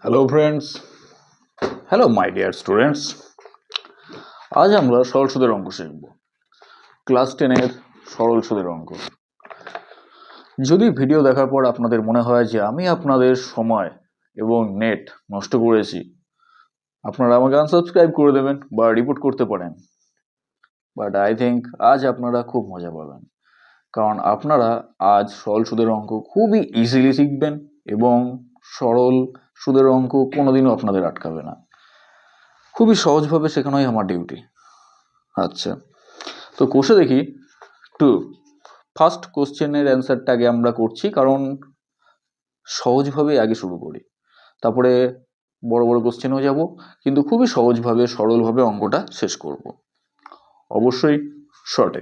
Hello friends, hello my dear students. আজ আমরা সরল সুদের অঙ্ক শিখব। ক্লাস 10-এর সরল সুদের অঙ্ক। যদি ভিডিও দেখার পর আপনাদের মনে হয় যে আমি আপনাদের সময় এবং নেট নষ্ট করেছি, আপনারা আমাকে আনসাবস্ক্রাইব করে দেবেন বা রিপোর্ট করতে পারেন। বাট আই থিঙ্ক আজ আপনারা খুব মজা পাবেন, কারণ আপনারা আজ সরল সুদের অঙ্ক খুবই ইজিলি শিখবেন এবং সরল সুদের অঙ্ক কোনোদিনও আপনাদের আটকাবে না। খুবই সহজভাবে শেখানোই আমার ডিউটি। আচ্ছা, তো কোষে দেখি ফার্স্ট কোশ্চেনের অ্যান্সারটা আগে আমরা করছি, কারণ সহজভাবে আগে শুরু করি, তারপরে বড় বড় কোশ্চেনেও যাব, কিন্তু খুবই সহজভাবে সরলভাবে অঙ্কটা শেষ করব, অবশ্যই শর্টে।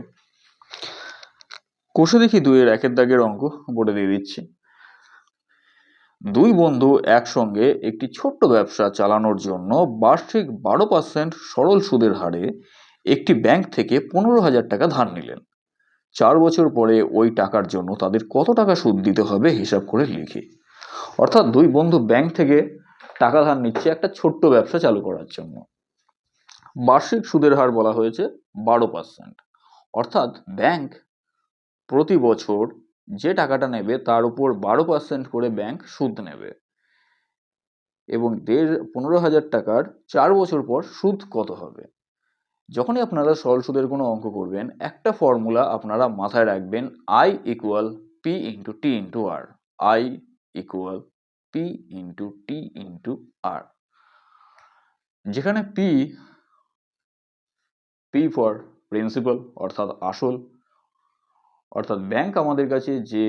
কোষে দেখি 2-এর 1-এর দাগের অঙ্ক বোর্ডে দিয়ে দিচ্ছি। দুই বন্ধু একসঙ্গে একটি ছোট্ট ব্যবসা চালানোর জন্য বার্ষিক 12% সরল সুদের হারে একটি ব্যাংক থেকে 15,000 টাকা ধার নিলেন। 4 বছর পরে ওই টাকার জন্য তাদের কত টাকা সুদ দিতে হবে হিসাব করে লিখি। অর্থাৎ দুই বন্ধু ব্যাংক থেকে টাকা ধার নিচ্ছে একটা ছোট্ট ব্যবসা চালু করার জন্য। বার্ষিক সুদের হার বলা হয়েছে 12%, অর্থাৎ ব্যাংক প্রতি বছর যে টাকাটা নেবে তার উপর 12% করে ব্যাংক সুদ নেবে, এবং 15,000 টাকার 4 বছর পর সুদ কত হবে। যখনই আপনারা সরল সুদের কোনো অঙ্ক করবেন, একটা ফর্মুলা আপনারা মাথায় রাখবেন, I equal P into T into R. I equal P into T into R, যেখানে পি ফর প্রিন্সিপাল অর্থাৎ আসল, অর্থাৎ ব্যাংক আমাদের কাছে যে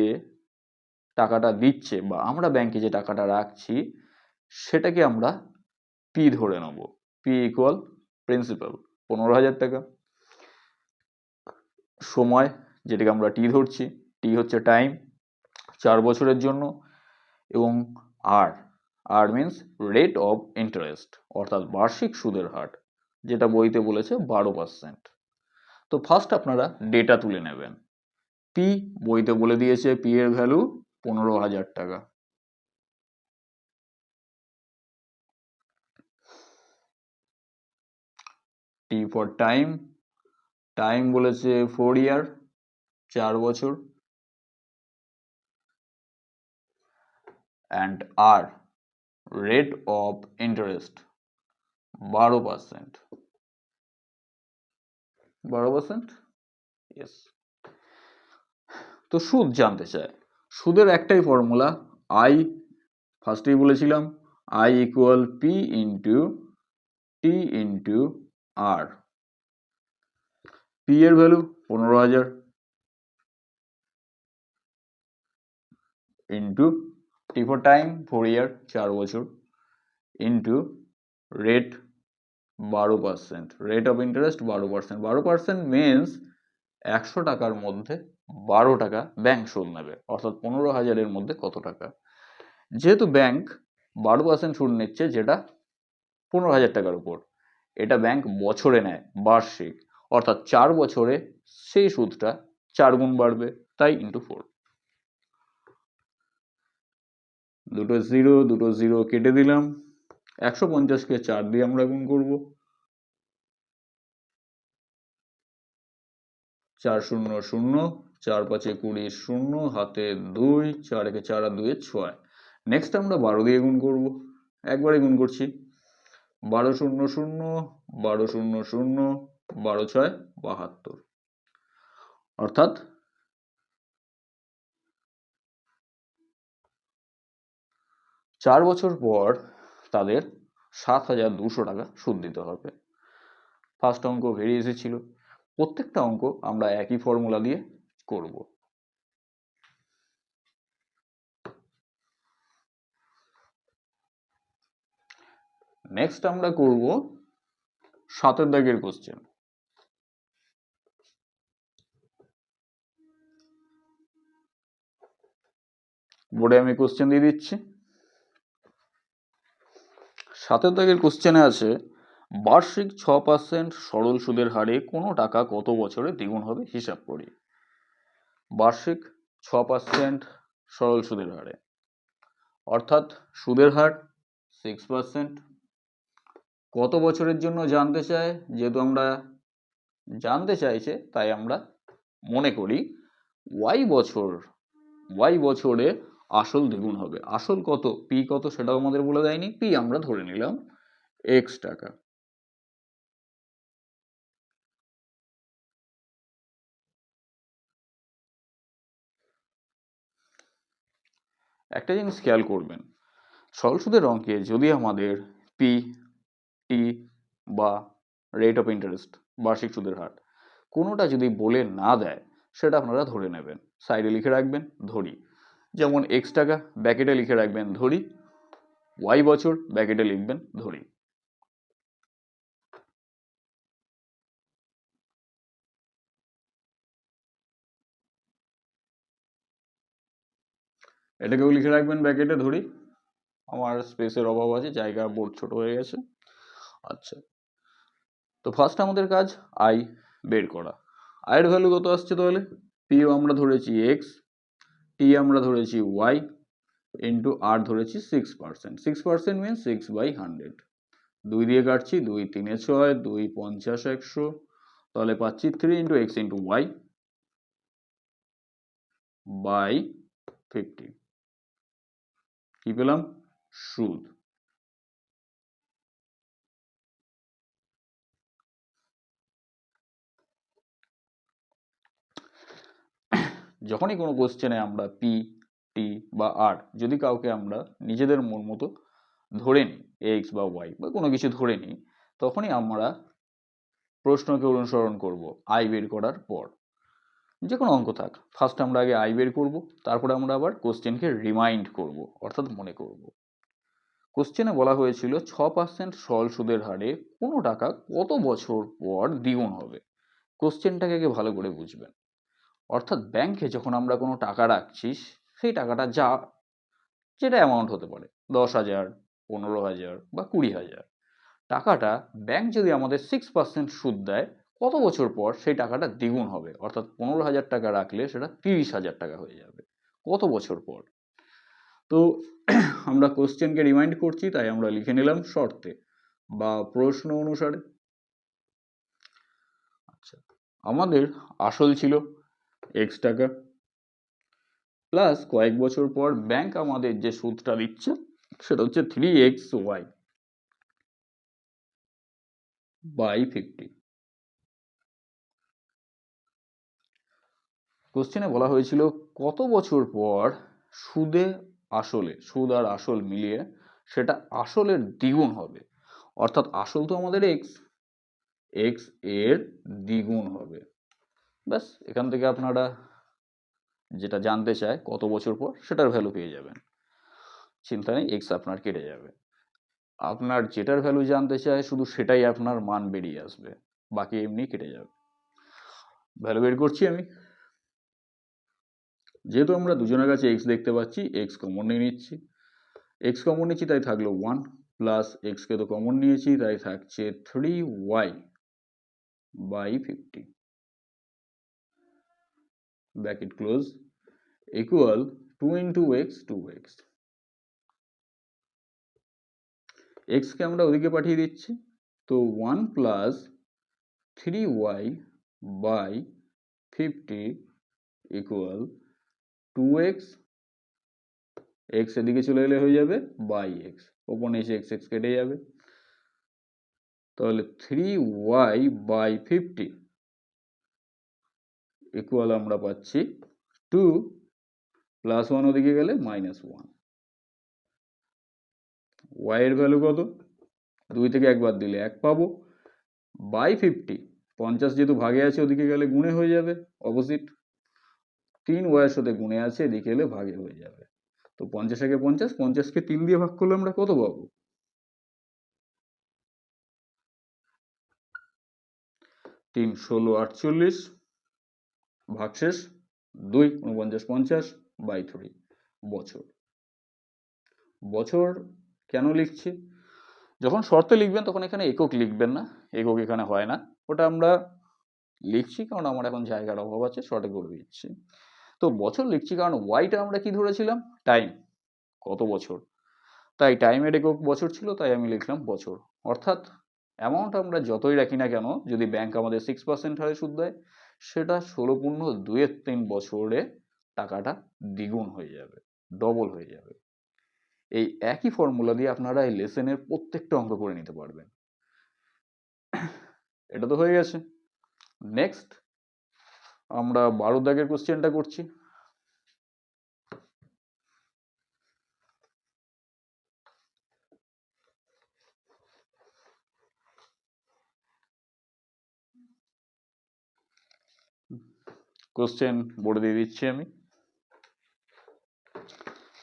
টাকাটা দিচ্ছে বা আমরা ব্যাংকে যে টাকাটা রাখছি সেটাকে আমরা পি ধরে নেব। পি ইকুয়াল প্রিন্সিপাল 15,000 টাকা। সময়, যেটাকে আমরা টি ধরছি, টি হচ্ছে টাইম 4 বছরের জন্য, এবং আর মিন্স রেট অফ ইন্টারেস্ট অর্থাৎ বার্ষিক সুদের হার, যেটা বইতে বলেছে 12%। তো ফার্স্ট আপনারা ডেটা তুলে নেবেন। পি বইতে বলে দিয়েছে পি এর ভ্যালু 15,000 টাকা। টি ফর টাইম, টাইম বলেছে 4 ইয়ার 4 বছর, অ্যান্ড আর রেট অফ ইন্টারেস্ট 12%। 12%, ইয়েস। তো সুদ জানতে চায়, সুদের একটাই ফর্মুলা, আই ফার্স্টেই বলেছিলাম, I equal P into T into R. P এর value 15,000 into T for time 4 year 4 বছর into rate 12%, rate of interest 12%। 12% means 100 টাকার মধ্যে 12 টাকা ব্যাংক সুদ নেবে, অর্থাৎ 15,000-এর মধ্যে কত টাকা। যেহেতু ব্যাংক 12% সুদ নিচ্ছে, যেটা 15,000 টাকার উপর, এটা ব্যাংক বছরে নেয়, বার্ষিক, অর্থাৎ 4 বছরে সেই সুদটা 4 গুণ বাড়বে, তাই ইন্টু 4। দুটো জিরো কেটে দিলাম, 150-কে 4 দিয়ে আমরা গুণ করব, 4 শূন্য শূন্য, 4 5 20, শূন্য হাতে 2, 4 একে 4 আর 2 6। নেক্সট আমরা 12 দিয়ে গুণ করব, একবারে গুণ করছি, 12 শূন্য শূন্য, 12 শূন্য শূন্য, 12 6 72, অর্থাৎ 4 বছর পর তাদের 7,200 টাকা সুদ দিতে হবে। ফার্স্ট অঙ্ক ভেরি ইজি ছিল, প্রত্যেকটা অঙ্ক আমরা একই ফর্মুলা দিয়ে করব। নেক্সট আমরা করব 7-এর দাগের কোশ্চেন। বোর্ডে আমি কোশ্চেন দিয়ে দিচ্ছি। 7-এর দাগের কোশ্চেনে আছে, বার্ষিক 6% সরল সুদের হারে কোনো টাকা কত বছরে দ্বিগুণ হবে হিসাব করি। বার্ষিক 6% সরল সুদের হারে, অর্থাৎ সুদের হার 6%। কত বছরের জন্য জানতে চায়, যেহেতু আমরা জানতে চাইছে তাই আমরা মনে করি y বছরে আসল দ্বিগুণ হবে। আসল কত, p কত সেটাও আমাদের বলে দেয়নি, p আমরা ধরে নিলাম x টাকা। একটা জিনিস খেয়াল করবেন, সরল সুদের অঙ্কে যদি আমাদের p, t বা রেট অফ ইন্টারেস্ট বার্ষিক সুদের হার কোনোটা যদি বলে না দেয়, সেটা আপনারা ধরে নেবেন, সাইডে লিখে রাখবেন ধরি। যেমন x টাকা ব্র্যাকেটে লিখে রাখবেন ধরি, y বছর ব্র্যাকেটে লিখবেন ধরি। এটাকেও লিখে রাখবেন ব্র্যাকেটে ধরি। আমার স্পেসের অভাব আছে, জায়গা বোর্ড ছোট হয়ে গেছে। আচ্ছা, তো ফার্স্ট আমাদের কাজ আই বের করা। আয়ের ভ্যালু কত আসছে তাহলে, পিও আমরা ধরেছি x, টি আমরা ধরেছি y, ইন্টু আর ধরেছি 6%। 6% মিনস 6/100। 2 দিয়ে কাটছি, 2 3 6, 2 50 100, তাহলে পাচ্ছি 3 into X into Y by 50। কি পেলাম, সুদ। যখনই কোনো কোশ্চেনে আমরা পি, টি বা আর যদি কাউকে আমরা নিজেদের মন মতো ধরে নিই, এক্স বা ওয়াই বা কোনো কিছু ধরে নিই, তখনই আমরা প্রশ্নকে অনুসরণ করব আই বের করার পর। যে কোনো অঙ্ক থাক, ফার্স্ট আমরা আগে আই বের করব, তারপরে আমরা আবার কোশ্চেনকে রিমাইন্ড করব, অর্থাৎ মনে করব। কোশ্চেনে বলা হয়েছিল 6% সরল সুদের হারে কোনো টাকা কত বছর পর দ্বিগুণ হবে। কোশ্চেনটাকে আগে ভালো করে বুঝবেন। অর্থাৎ ব্যাংকে যখন আমরা কোনো টাকা রাখছি, সেই টাকাটা যেটা অ্যামাউন্ট হতে পারে, 10,000, 15,000 বা 20,000, টাকাটা ব্যাংক যদি আমাদের 6% সুদ দেয়, কত বছর পর সেই টাকাটা দ্বিগুণ হবে। অর্থাৎ 15,000 টাকা রাখলে সেটা 30,000 টাকা হয়ে যাবে কত বছর পর। তো আমরা কোশ্চেনকে রিমাইন্ড করছি, তাই আমরা লিখে নিলাম শর্তে বা প্রশ্ন অনুসারে। আচ্ছা, আমাদের আসল ছিল x টাকা, প্লাস কয়েক বছর পর ব্যাংক আমাদের যে সুদটা দিচ্ছে সেটা হচ্ছে 3xy বাই 50। কোশ্চেনে বলা হয়েছিল কত বছর পর সুদ আর আসল মিলিয়ে সেটা আসলের দ্বিগুণ হবে। অর্থাৎ আসল তো আমাদের x এর দ্বিগুণ হবে। ব্যাস, এখান থেকে আপনারা যেটা জানতে চায় কত বছর পর, সেটার ভ্যালু পেয়ে যাবেন। চিন্তা নেই, x আপনার কেটে যাবে। আপনার যেটার ভ্যালু জানতে চায় শুধু সেটাই আপনার মান বেরিয়ে আসবে, বাকি এমনি কেটে যাবে। ভ্যালু বের করছি আমি। যেহেতু আমরা দুজনের কাছে x দেখতে পাচ্ছি, x কমন নিয়ে নিচ্ছি। x কমন নিচ্ছি তাই থাকলো 1, প্লাস x কে তো কমন নিয়েছি তাই থাকছে 3y by 50 bracket close equal 2 into x 2x। x কে আমরা ওদিকে পাঠিয়ে দিচ্ছি, তো 1 plus 3y by 50 equal 2x। x এদিকে চলে এলে হয়ে যাবে বাই x, ওপর নিচে x x কেটে যাবে, তাহলে 3y বাই 50 ইকুয়াল আমরা পাচ্ছি 2 প্লাস 1 ওদিকে গেলে -1। y এর ভ্যালু কত, 2 থেকে 1 বাদ দিলে 1 পাবো, বাই 50। 50 যেহেতু ভাগে আছে ওদিকে গেলে গুণে হয়ে যাবে, অপোজিট। 3y এর সাথে গুণে আছে, এদিকে এলে ভাগে হয়ে যাবে। তো 50 একে 50, 50কে 3 দিয়ে ভাগ করলে আমরা কত পাবো, 3 16 48 ভাগশেষ 2 49 50 বাই 3 বছর। বছর কেন লিখছি, যখন শর্তে লিখবেন তখন এখানে একক লিখবেন না, একক এখানে হয় না। ওটা আমরা লিখছি কারণ আমার এখন জায়গার অভাব আছে, শর্টে করে দিচ্ছি। তো বছর লিখছি কারণ ওয়াইটা আমরা কি ধরেছিলাম, টাইম, কত বছর। তাই টাইমের একক বছর ছিল, তাই আমি লিখলাম বছর। অর্থাৎ অ্যামাউন্ট আমরা যতই রাখি না কেন, যদি ব্যাংক আমাদের 6% হারে সুদ দেয়, সেটা 16.2 বছরে টাকাটা দ্বিগুণ হয়ে যাবে, ডবল হয়ে যাবে। এই একই ফর্মুলা দিয়ে আপনারা এই লেসনের প্রত্যেকটা অঙ্ক করে নিতে পারবেন। এটা তো হয়ে গেছে। নেক্সট আমরা 12 দাগের কোশ্চেনটা করছি। কোশ্চেন বোর্ডে দিয়ে দিচ্ছি আমি।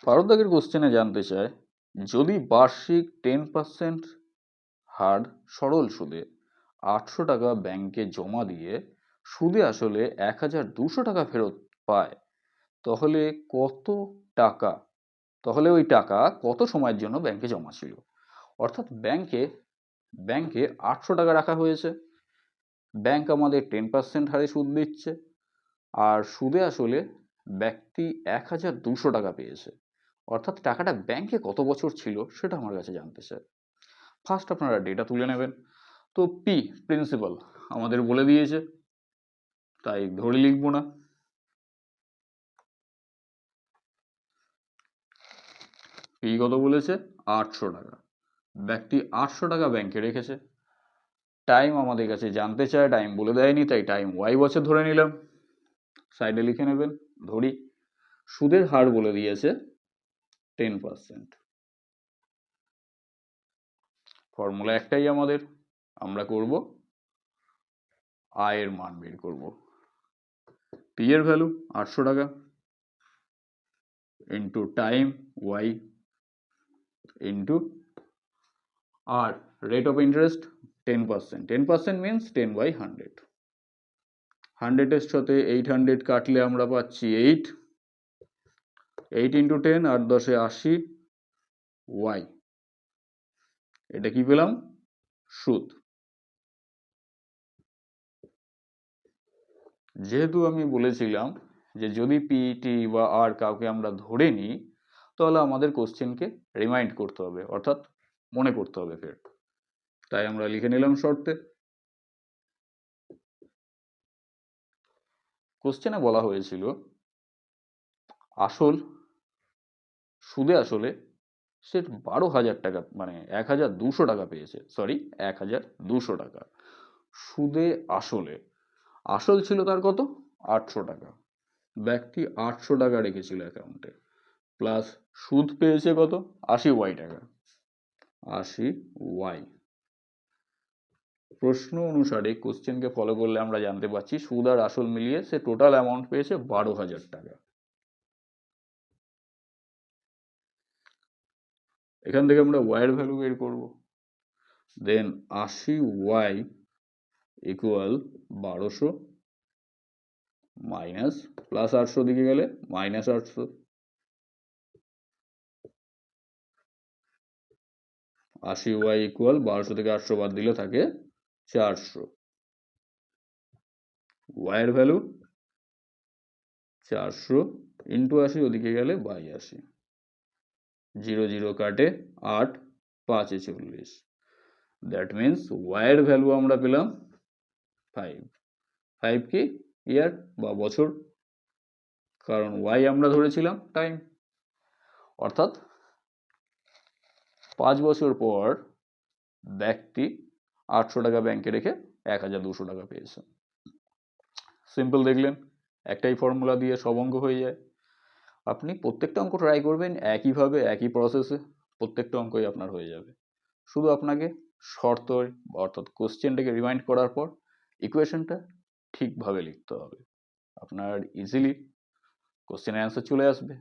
12 দাগের কোশ্চেনে জানতে চায়, যদি বার্ষিক 10% হার সরল সুদে 800 টাকা ব্যাংকে জমা দিয়ে সুদে আসলে 1200 টাকা ফেরত পায়, তাহলে ওই টাকা কত সময়ের জন্য ব্যাংকে জমা ছিল। অর্থাৎ ব্যাংকে 800 টাকা রাখা হয়েছে, ব্যাংক আমাদের 10% হারে সুদ দিচ্ছে, আর সুদে আসলে ব্যক্তি 1200 টাকা পেয়েছে। অর্থাৎ টাকাটা ব্যাংকে কত বছর ছিল সেটা আমার কাছে জানতে চায়। ফার্স্ট আপনারা ডেটা তুলে নেবেন। তো পি প্রিন্সিপাল আমাদের বলে দিয়েছে, তাই ধরে লিখবো না। পি কত বলেছে? 800 টাকা। ব্যক্তি 800 টাকা ব্যাংকে রেখেছে। টাইম আমাদের কাছে জানতে চায়, টাইম বলে দেয়নি, তাই টাইম ওয়াই বছর ধরে নিলাম। সাইডে লিখে নেবেন। ধরি সুদের হার বলে দিয়েছে 10%। ফর্মুলা একটাই আমাদের, আমরা করব আয়ের মান বের করব। পি এর ভ্যালু 800 টাকা into time Y into R rate of interest 10%। 10% means 10/100। 100-এর সাথে 800 কাটলে আমরা পাচ্ছি 8 ইন্টু 10, 8 10 80 ওয়াই। এটা কি পেলাম? সুদ। যেহেতু আমি বলেছিলাম যে যদি পি টি বা আর কাউকে আমরা ধরে নিই, তাহলে আমাদের কোশ্চেনকে রিমাইন্ড করতে হবে, অর্থাৎ মনে করতে হবে ফের। তাই আমরা লিখে নিলাম শর্তে। কোশ্চেনে বলা হয়েছিল সুদে আসলে সে 12,000 টাকা মানে 1200 টাকা পেয়েছে, সরি 1200 টাকা। সুদে আসল ছিল তার কত? 800 টাকা। ব্যক্তি 800 টাকা রেখেছিল অ্যাকাউন্টে, প্লাস সুদ পেয়েছে কত? 80 ওয়াই টাকা। 80 ওয়াই। প্রশ্ন অনুসারে কোশ্চেনকে ফলো করলে আমরা জানতে পারছি সুদ আর আসল মিলিয়ে সে টোটাল অ্যামাউন্ট পেয়েছে 12,000 টাকা। এখান থেকে আমরা ওয়াইয়ের ভ্যালু বের করব। দেন 80 ওয়াই ইকুয়াল 1200 মাইনাস প্লাস 800 দিকে গেলে মাইনাস 800। 80 ওয়াই ইকুয়াল 1200 থেকে 800 বাদ দিলে থাকে 400। ওয়াইয়ের ভ্যালু 400 ইন্টু 80, ওদিকে গেলে বাই 80। 0 0 কাটে 8 5 40। দ্যাট মিনস ওয়াইয়ের ভ্যালু আমরা পেলাম 5। 5 কি? ইয়ার বা বছর, কারণ ওয়াই আমরা ধরেছিলাম টাইম। অর্থাৎ 5 বছর পর ব্যক্তি 800 টাকা ব্যাংকে রেখে 1200 টাকা পেয়েছে। সিম্পল, দেখলেন একটাই ফর্মুলা দিয়ে সব অঙ্ক হয়ে যায়। আপনি প্রত্যেকটা অঙ্ক ট্রাই করবেন একইভাবে, একই প্রসেসে, প্রত্যেকটা অঙ্কই আপনার হয়ে যাবে। শুধু আপনাকে শর্ত অর্থাৎ কোশ্চেনটাকে রিমাইন্ড করার পর ইকুয়েশনটা ঠিকভাবে লিখতে হবে, আপনার ইজিলি কোশ্চেনের অ্যান্সার চলে আসবে।